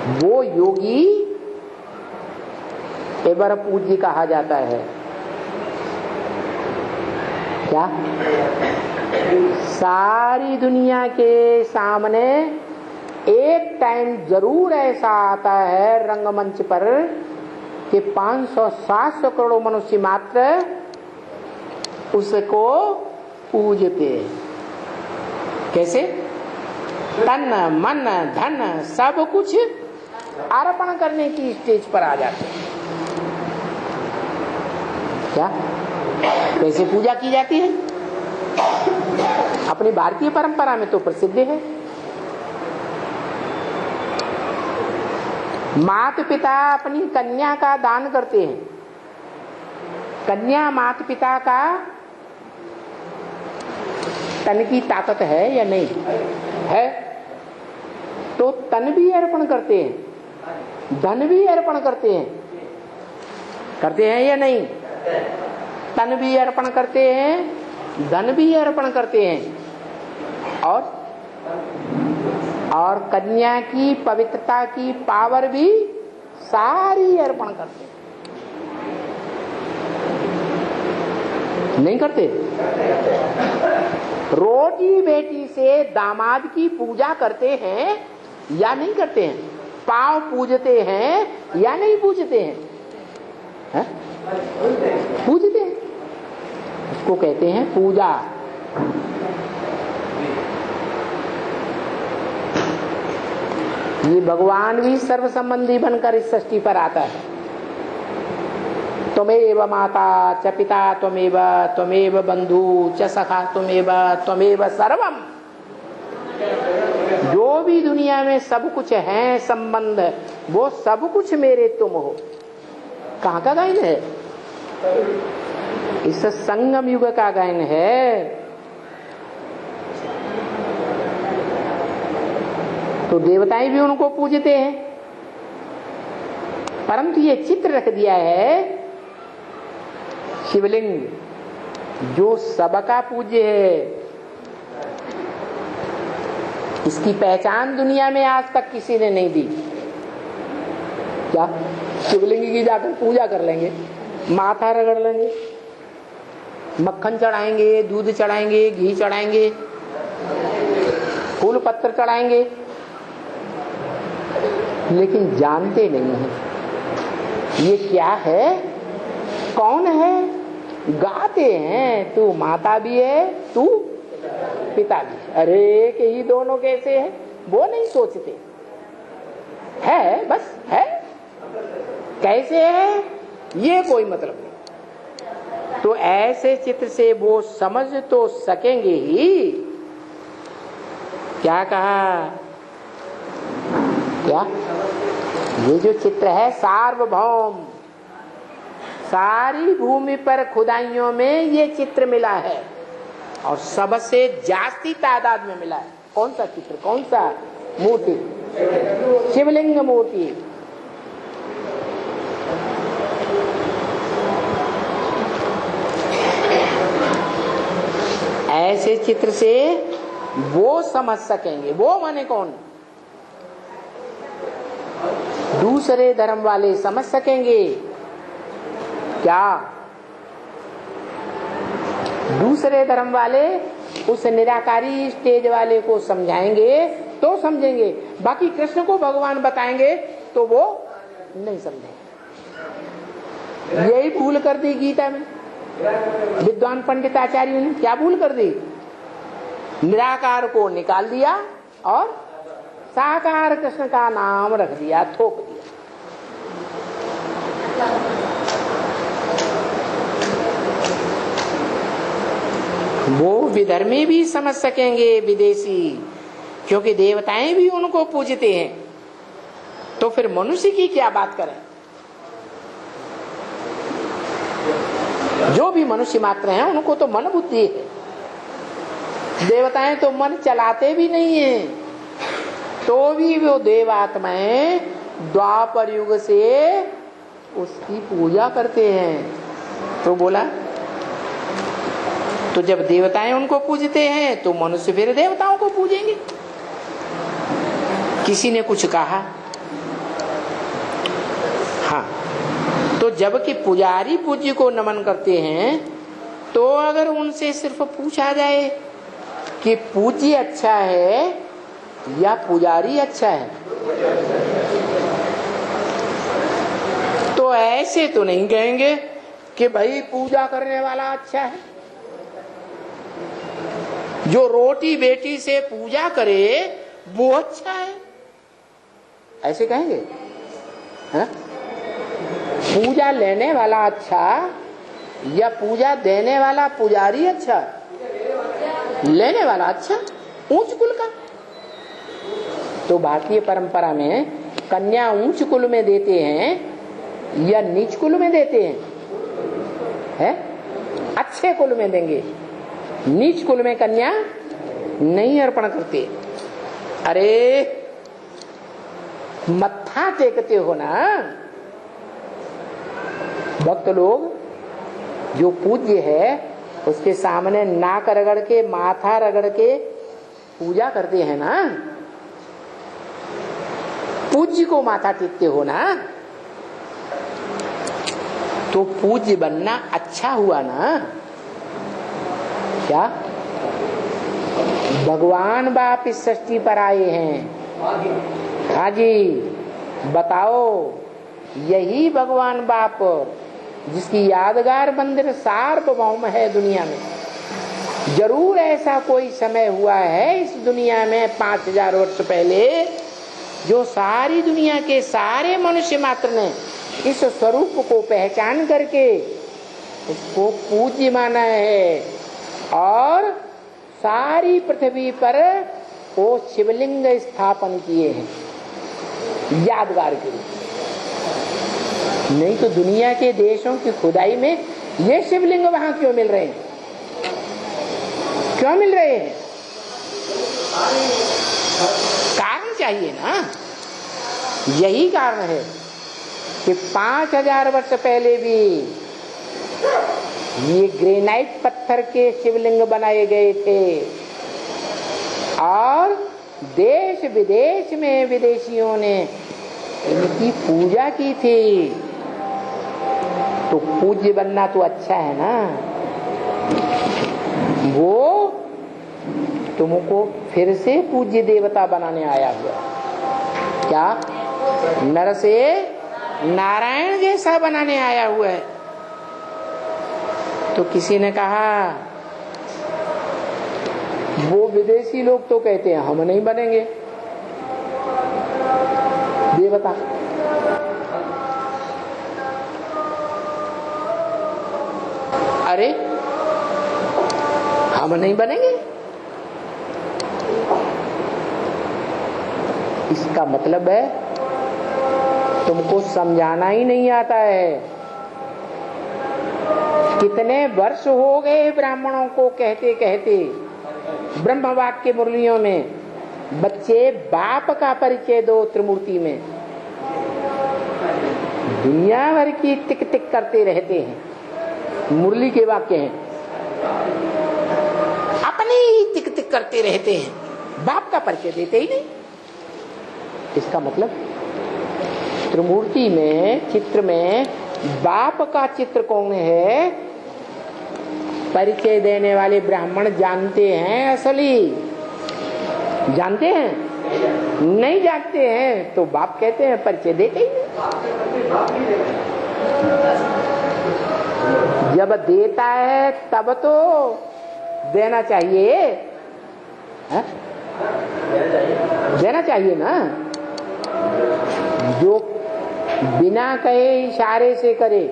वो योगी एवर पूज्य कहा जाता है। क्या? सारी दुनिया के सामने एक टाइम जरूर ऐसा आता है रंगमंच पर कि 500-700 करोड़ मनुष्य मात्र उसको पूजते। कैसे? तन मन धन सब कुछ अर्पण करने की स्टेज पर आ जाते हैं। क्या? कैसे पूजा की जाती है? अपनी भारतीय परंपरा में तो प्रसिद्ध है। माता पिता अपनी कन्या का दान करते हैं। कन्या माता पिता का तन की ताकत है या नहीं है? तो तन भी अर्पण करते हैं, धन भी अर्पण करते हैं या नहीं? तन भी अर्पण करते हैं, धन भी अर्पण करते हैं, और कन्या की पवित्रता की पावर भी सारी अर्पण करते हैं। नहीं करते? रोटी बेटी से दामाद की पूजा करते हैं या नहीं करते हैं? पांव पूजते हैं या नहीं पूजते हैं? है? पूजते हैं। उसको कहते हैं पूजा। ये भगवान भी सर्व संबंधी बनकर इस सृष्टि पर आता है। त्वमेव माता च पिता त्वमेव बंधु च सखा त्वमेव सर्वम। जो भी दुनिया में सब कुछ है संबंध, वो सब कुछ मेरे तुम हो। कहाँ का गायन है? इस संगम युग का गायन है। तो देवताएं भी उनको पूजते हैं, परंतु ये चित्र रख दिया है शिवलिंग जो सबका पूज्य है। इसकी पहचान दुनिया में आज तक किसी ने नहीं दी। क्या? शिवलिंग की जाकर पूजा कर लेंगे, माथा रगड़ लेंगे, मक्खन चढ़ाएंगे, दूध चढ़ाएंगे, घी चढ़ाएंगे, फूल पत्थर चढ़ाएंगे, लेकिन जानते नहीं है ये क्या है, कौन है। गाते हैं तू माता भी है, तू पिता भी। अरे कि ही दोनों कैसे है वो नहीं सोचते। है बस है, कैसे है ये कोई मतलब नहीं। तो ऐसे चित्र से वो समझ तो सकेंगे ही। क्या कहा? क्या? ये जो चित्र है सार्वभौम, सारी भूमि पर खुदाइयों में ये चित्र मिला है और सबसे जास्ती तादाद में मिला है। कौन सा चित्र, कौन सा मूर्ति? शिवलिंग मूर्ति। ऐसे चित्र से वो समझ सकेंगे। वो माने कौन? दूसरे धर्म वाले समझ सकेंगे। क्या? दूसरे धर्म वाले उस निराकारी स्टेज वाले को समझाएंगे तो समझेंगे, बाकी कृष्ण को भगवान बताएंगे तो वो नहीं समझेंगे। यही भूल कर दी गीता में विद्वान पंडिताचार्यों ने। क्या भूल कर दी? निराकार को निकाल दिया और साकार कृष्ण का नाम रख दिया, थोप दिया। वो विधर्मी भी समझ सकेंगे, विदेशी, क्योंकि देवताएं भी उनको पूजते हैं। तो फिर मनुष्य की क्या बात करें? जो भी मनुष्य मात्र हैं उनको तो मन बुद्धि है। देवताएं तो मन चलाते भी नहीं है, तो भी वो देवात्माएं द्वापर युग से उसकी पूजा करते हैं। तो बोला, तो जब देवताएं उनको पूजते हैं तो मनुष्य फिर देवताओं को पूजेंगे। किसी ने कुछ कहा हाँ, तो जबकि पुजारी पूज्य को नमन करते हैं, तो अगर उनसे सिर्फ पूछा जाए कि पूज्य अच्छा है या पुजारी अच्छा है, तो ऐसे तो नहीं कहेंगे कि भाई पूजा करने वाला अच्छा है। जो रोटी बेटी से पूजा करे वो अच्छा है, ऐसे कहेंगे? है? पूजा लेने वाला अच्छा या पूजा देने वाला पुजारी अच्छा? लेने वाला अच्छा, ऊंच कुल का। तो भारतीय परंपरा में कन्या ऊंच कुल में देते हैं या नीच कुल में देते हैं? है? अच्छे कुल में देंगे, नीच कुल में कन्या नहीं अर्पण करते। अरे मत्था टेकते हो ना भक्त लोग, जो पूज्य है उसके सामने नाक रगड़ के माथा रगड़ के पूजा करते हैं ना, पूज्य को माथा टेकते हो ना, तो पूज्य बनना अच्छा हुआ ना। क्या भगवान बाप इस सृष्टि पर आए हैं? हाँ जी, बताओ, यही भगवान बाप जिसकी यादगार मंदिर सार्वभौम है दुनिया में। जरूर ऐसा कोई समय हुआ है इस दुनिया में 5000 वर्ष पहले, जो सारी दुनिया के सारे मनुष्य मात्र ने इस स्वरूप को पहचान करके उसको पूज्य माना है और सारी पृथ्वी पर वो शिवलिंग स्थापन किए हैं यादगार के रूप। नहीं तो दुनिया के देशों की खुदाई में ये शिवलिंग वहां क्यों मिल रहे हैं? क्यों मिल रहे हैं? कारण चाहिए ना। यही कारण है कि 5000 वर्ष पहले भी ये ग्रेनाइट पत्थर के शिवलिंग बनाए गए थे और देश विदेश में विदेशियों ने इनकी पूजा की थी। तो पूज्य बनना तो अच्छा है ना। वो तुमको फिर से पूज्य देवता बनाने आया हुआ, क्या नर से नारायण जैसा बनाने आया हुआ है। तो किसी ने कहा, वो विदेशी लोग तो कहते हैं हम नहीं बनेंगे देवता। अरे हम नहीं बनेंगे, इसका मतलब है तुमको समझाना ही नहीं आता है। कितने वर्ष हो गए ब्राह्मणों को कहते कहते ब्रह्मवाद के मुरलियों में, बच्चे बाप का परिचय दो त्रिमूर्ति में। दुनिया भर की टिक टिक करते रहते हैं, मुरली के वाक्य हैं, अपनी ही टिक टिक करते रहते हैं, बाप का परिचय देते ही नहीं। इसका मतलब त्रिमूर्ति में चित्र में बाप का चित्र कौन है, परिचय देने वाले ब्राह्मण जानते हैं? असली जानते हैं? नहीं जानते हैं तो बाप कहते हैं, परिचय देते ही नहीं। जब देता है तब तो देना चाहिए, है? देना चाहिए ना। जो बिना कहे इशारे से करे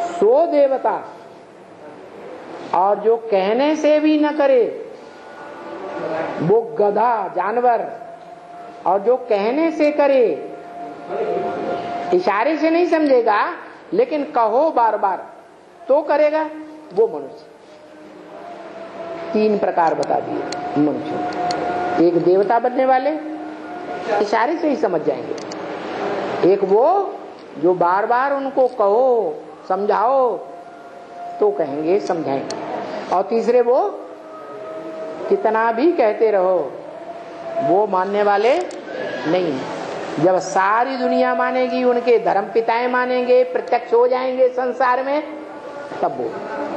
सो देवता, और जो कहने से भी न करे वो गधा जानवर, और जो कहने से करे, इशारे से नहीं समझेगा लेकिन कहो बार बार तो करेगा, वो मनुष्य। 3 प्रकार बता दिए मनुष्य। एक देवता बनने वाले इशारे से ही समझ जाएंगे, एक वो जो बार बार उनको कहो समझाओ तो कहेंगे समझाएंगे, और तीसरे वो कितना भी कहते रहो वो मानने वाले नहीं है। जब सारी दुनिया मानेगी, उनके धर्म पिताएं मानेंगे, प्रत्यक्ष हो जाएंगे संसार में, तब बोल।